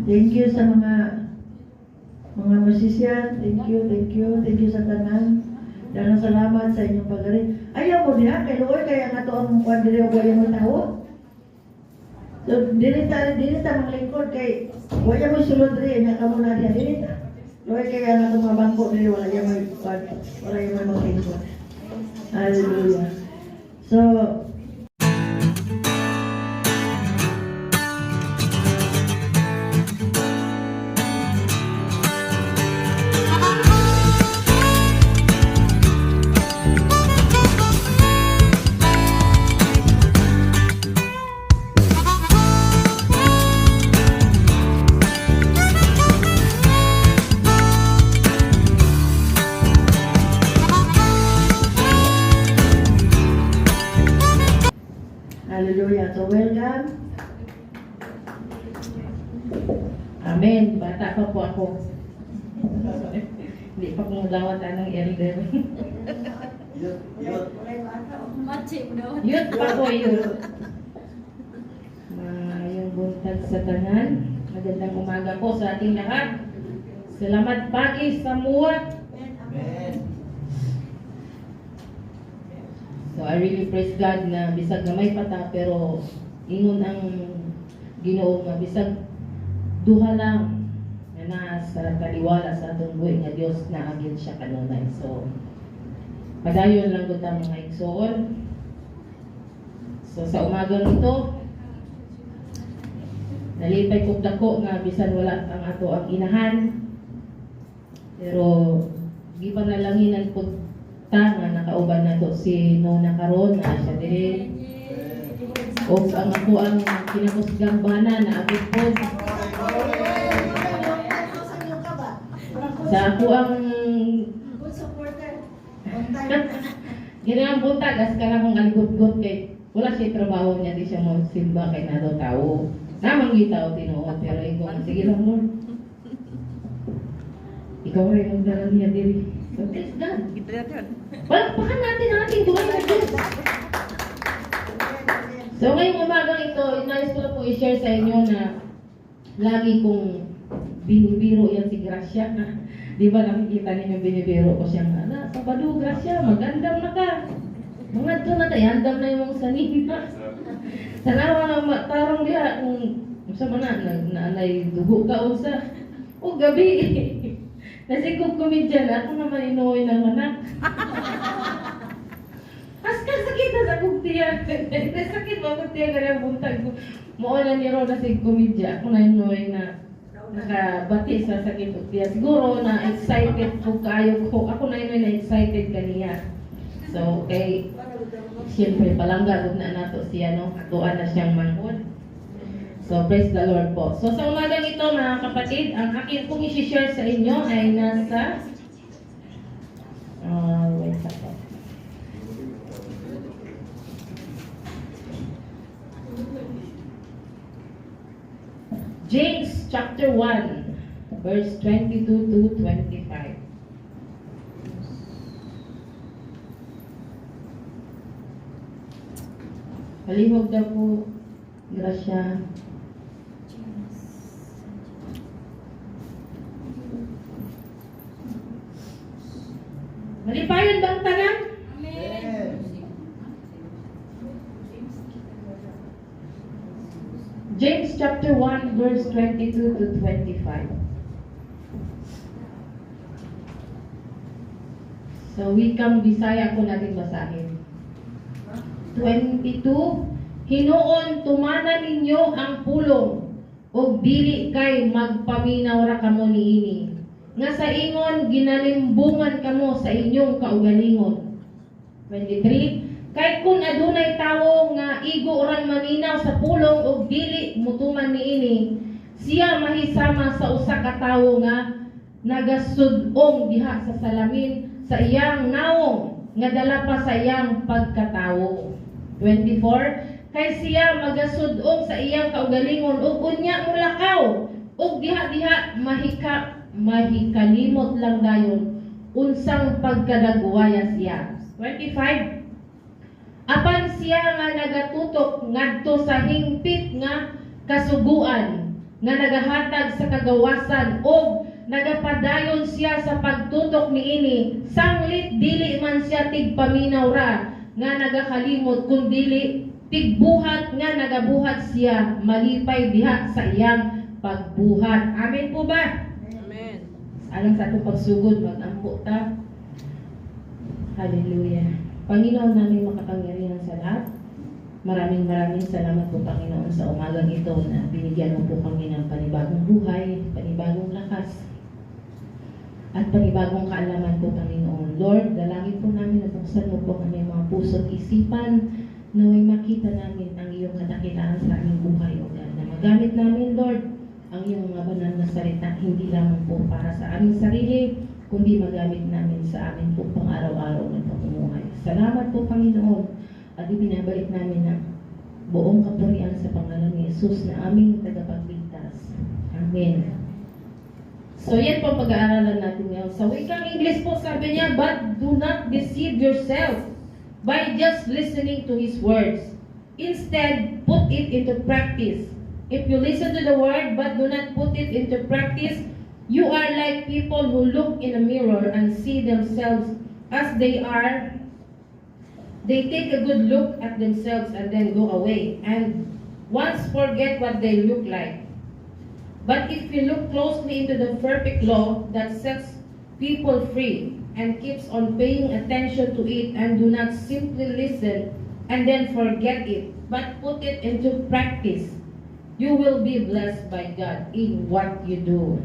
Thank you sa mga musician. Thank you sa tanan. Daghang salamat sa inyong pagalit. Ayaw mo diha kay Lord kaya nga to ang kuan diri og waya mo tawo. So dili ta manglingkod kay waya mo sulod diri nya kamo na diha dili ta. Lord kaya nga to mga bangko diri wala ya may kuan, wala ya may manglingkod. Hallelujah. So hallelujah. So welcome. Amen. Bata pa po ako. Hindi pa kong lawatan ng elder. Youth pa po yun. Yung buntag sa tanan. Magandang umaga po sa ating lahat. Salamat pagi sa muwat. Amen. So I really praise God na bisag na may pata pero ingon ang Ginoo nga bisag duha lang na sa kaliwala sa atong buhay nga Dios na agin siya kanunay. So padayon lang gud ang mga igsoon. So sa umagang ito nalipay kog dako nga bisan wala ang ato ang inahan. Pero di pa nalanginan pud nga nakauban na to si Nona karon na siya diri o ang ako ang kinakusgang bana na abot po sa ako ang ginang buntag as ka na kong aligot-got kay wala siya trabaho niya di siya mo simba kay na daw tao namang gitaw tinuod pero ikaw sige lang Lord ikaw rin ang dalang niya diri. So, praise God. Palakpakan natin ang ating buhay na Diyos. So, ngayong umagang ito, nais ko na po i-share sa inyo na lagi kong binibiro yan si Gracia. Di ba nakikita ninyo binibiro ko siya nga, Sabado, Gracia, magandam na ka. Mga ito na tayo, andam na yung sanima. Sanawa nga matarong diya, kung sa mga naanay dugo ka unsa. O gabi nasigog komedyan, ako naman inuwi ng anak. Aska sakit na sa kugtiya. Sakit ba kugtiya ka ng buntag ko. Mao na ni Ron na sig komedya. Ako na inuwi na nakabati sa sakit kugtiya. Siguro na excited ko kayo ko. Ako na inuwi na excited kaniya. So, kay siyempre palangga na nato siya, no? Atuan na siyang manhod. So, praise the Lord po. So, sa umagang ito, mga kapatid, ang akin pong isi-share sa inyo ay nasa wait a second. James chapter 1, verse 22 to 25. Palihog daw po, Gracia. Malipayon ba ang tanan? Amen. James chapter 1 verse 22 to 25. So wikang Bisaya ko natin basahin. 22, Hinoon tumanan ninyo ang pulong ug dili kay magpaminaw ra kamo niini. Nga sa ingon ginalimbungan kamo sa inyong kaugalingon. 23, kay kun adunay tawo nga igo ran maminaw sa pulong ug dili mutuman niini, siya mahisama sa usa ka tawo nga nagasud-ong diha sa salamin sa iyang nawong nga dala pa sa iyang pagkatawo. 24, kay siya magasud-ong sa iyang kaugalingon ug unya mulakaw ug diha-diha mahikalimot lang dayon unsang pagkadagwaya siya. 25, apan siya nga nagatutok ngadto sa hingpit nga kasuguan nga nagahatag sa kagawasan o nagapadayon siya sa pagtutok niini, sanglit dili man siya tigpaminaw ra nga nagakalimot kun dili tigbuhat nga nagabuhat siya malipay diha sa iyang pagbuhat. Amen po ba? Amen. Alang sa atong pagsugod, mag-ampo ta. Hallelujah. Panginoon namin makapangyarihan sa lahat. Maraming salamat po Panginoon sa umagang ito na binigyan mo po kami ng panibagong buhay, panibagong lakas, at panibagong kaalaman po Panginoon. Lord, dalangin po namin na buksan mo po kami mga puso at isipan na may makita namin ang iyong kadakilaan sa aming buhay o God. Na magamit namin, Lord, ang iyong mga banal na salita, hindi lamang po para sa aming sarili, kundi magamit namin sa amin po pang araw-araw na pamumuhay. Salamat po Panginoon. At ibinabalik namin ang buong kapurian sa pangalan ni Jesus na aming tagapagligtas. Amen. So yan po ang pag-aaralan natin ngayon. Sa wikang English po sabi niya, but do not deceive yourself by just listening to His words. Instead, put it into practice. If you listen to the word but do not put it into practice, you are like people who look in a mirror and see themselves as they are. They take a good look at themselves and then go away and once forget what they look like. But if you look closely into the perfect law that sets people free and keeps on paying attention to it and do not simply listen and then forget it, but put it into practice, you will be blessed by God in what you do.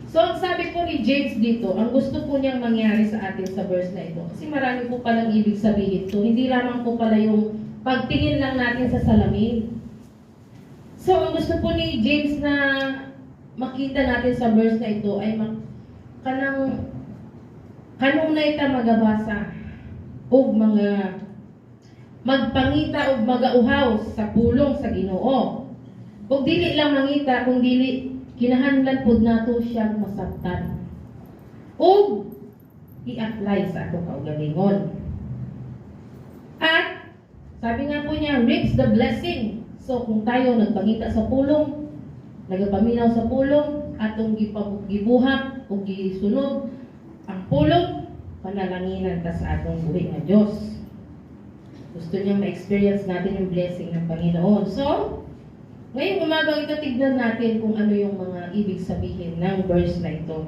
So, ang sabi po ni James dito, ang gusto po niyang mangyari sa atin sa verse na ito, kasi marami po palang ibig sabihin. So, hindi lamang po pala yung pagtingin lang natin sa salamin. So, ang gusto po ni James na makita natin sa verse na ito ay kanunay ta magabasa o mga magpangita o magauhaw sa pulong sa Ginoo. Kung dili lang mangita, kung dili kinahanglan pod nato siyang masabtan o i-apply sa atong kaugalingon. At sabi nga po niya, reaps the blessing. So kung tayo nagpangita sa pulong, nagapaminaw sa pulong, atong gibuhat o gisunod ang pulong, panalanginan ta sa atong buhi nga Diyos. Gusto niya ma-experience natin yung blessing ng Panginoon. So, ngayong umagang ito, tignan natin kung ano yung mga ibig sabihin ng verse na ito.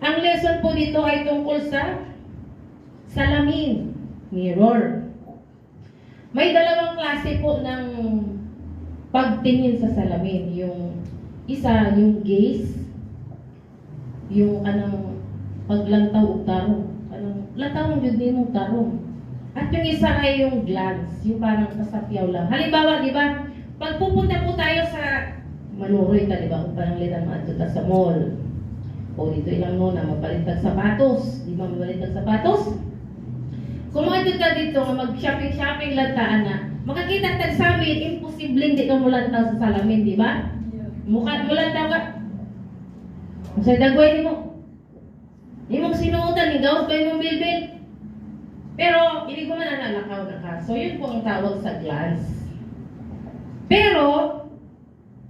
Ang lesson po dito ay tungkol sa salamin, mirror. May dalawang klase po ng pagtingin sa salamin. Yung isa, yung gaze, yung paglantaw o tarong. Lantaw ng yun mo tarong. At yung isa ay yung glance, yung parang kasapyaw lang. Halimbawa, di ba, pag pupunta po tayo sa Manuroy, di ba, kung parang litan maadto sa mall. O dito ilang na mapalit tag sapatos. Di ba mapalit tag sapatos? Kung maadto ka dito, mag-shopping lantaan na, makakita tag sa amin, imposibleng di ka mulantaw sa salamin, di ba? Mulantaw ka. Sa dagway ni mo. Di mo sinuutan, igaw ba yung bilbil? Pero, hindi ko man nanalakaw na ka. So, yun po ang tawag sa glance. Pero,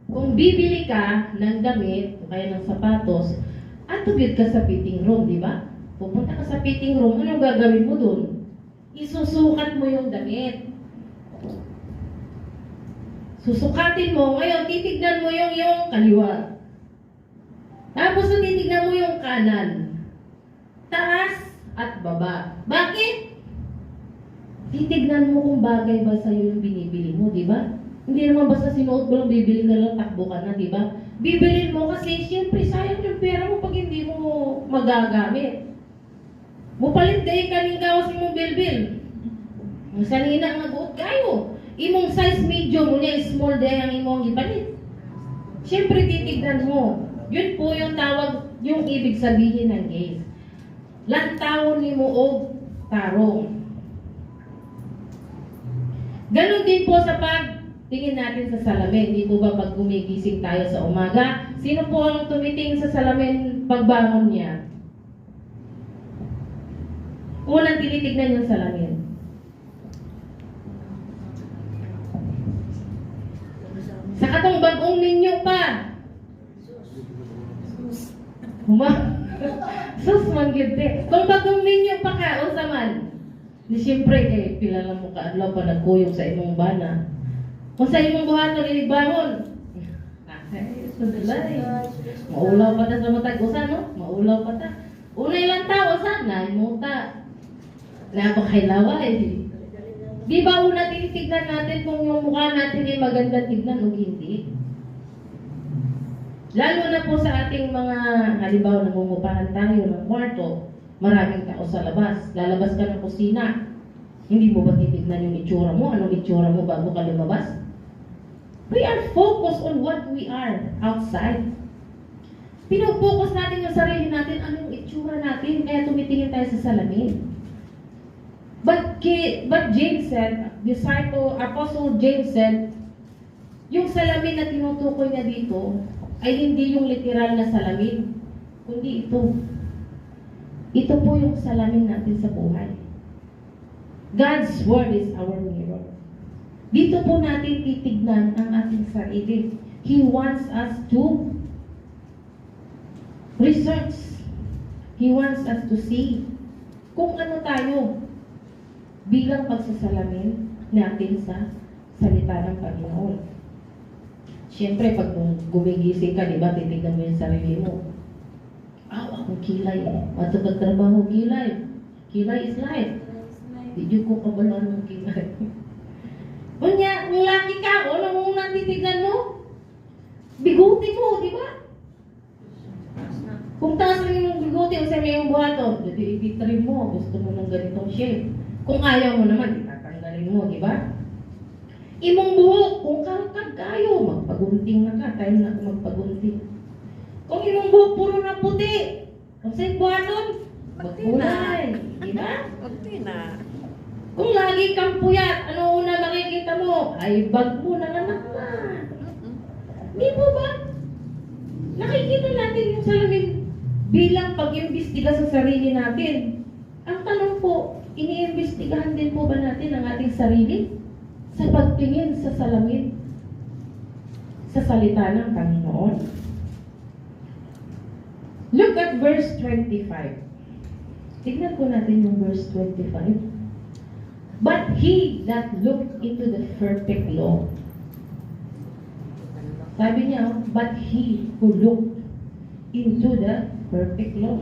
kung bibili ka ng damit, o kaya ng sapatos, atugid ka sa fitting room, di ba? Pupunta ka sa fitting room, anong gagawin mo dun? Isusukat mo yung damit. Susukatin mo, ngayon, titignan mo yung kaliwa. Tapos, titignan mo yung kanan. Taas at baba. Bakit? Titignan mo kung bagay ba sa'yo yung binibili mo, di ba? Hindi naman basta sinuot mo lang, bibili ka lang, takbo ka na, di ba? Bibilin mo kasi, siyempre, sayang yung pera mo pag hindi mo magagamit. Mupalit day ka ning gawas imong bilbil. Ang sanina nga buot kayo. Imong size medium, unya small day ang imong ipalit. Siyempre, titignan mo. Yun po yung tawag, yung ibig sabihin ng gaze. Lantawon ni mo og tarong. Ganon din po sa pagtingin natin sa salamin. Di po ba pag gumigising tayo sa umaga, sino po ang tumitingin sa salamin pagbangon niya? Unang tinitignan yung salamin. Sa katong bagong ninyo pa. Sus, manggiti. Kung bagong ninyo pa ka, o saman. Di siyempre, pila lang mo ka, adlaw pa nagkuyog sa imong bana. Kung sa imong buhaton, ilibangon. Ay, sudalay. Maulaw pa ta sa matag usa, no? Maulaw pa ta. Unay lang tao, sana, imuta. Napakailaway. Di ba una tinitignan natin kung yung mukha natin ay maganda tignan o hindi? Lalo na po sa ating mga, halimbawa, nangungupahan tayo ng kwarto, maraming tao sa labas. Lalabas ka ng kusina. Hindi mo ba titignan yung itsura mo? Anong itsura mo bago ka lumabas? We are focused on what we are outside. Pinag-focus natin yung sarili natin, anong itsura natin, kaya tumitingin tayo sa salamin. But James said, Apostle James said, yung salamin na tinutukoy niya dito ay hindi yung literal na salamin, kundi ito. Ito po yung salamin natin sa buhay. God's Word is our mirror. Dito po natin titignan ang ating sarili. He wants us to research. He wants us to see kung ano tayo bilang pagsasalamin natin sa salita ng Panginoon. Siyempre, pag gumigising ka, di ba, titignan mo yung sarili mo. Akong kilay. Mato pagtrabaho, kilay. Kilay is life. Di ko kabalaan ng kilay. Unya, kung laki ka, o nang unang titignan mo, biguti mo, di ba? Kung taas lang yung biguti, o sa may yung buhato, ititrim mo, gusto mo ng ganitong shape. Kung ayaw mo naman, itatanggalin mo, di ba? Imong buhok, kung kalkag kayo, magpagunting na ka, time na magpagunting. Kung imong buhok puro na puti, kung sa'yo buhaton, magkulay, di ba? Pagti na. Kung lagi kang puyat, ano una makikita mo? Ay, bag mo ng anak na. Di po ba? Nakikita natin yung salamin bilang pag-imbestiga sa sarili natin. Ang tanong po, iniimbestigahan din po ba natin ang ating sarili sa pagtingin sa salamin sa salita ng Panginoon? Look at verse 25. Tignan po natin yung verse 25. But he that looked into the perfect law. Sabi niya, but he who looked into the perfect law.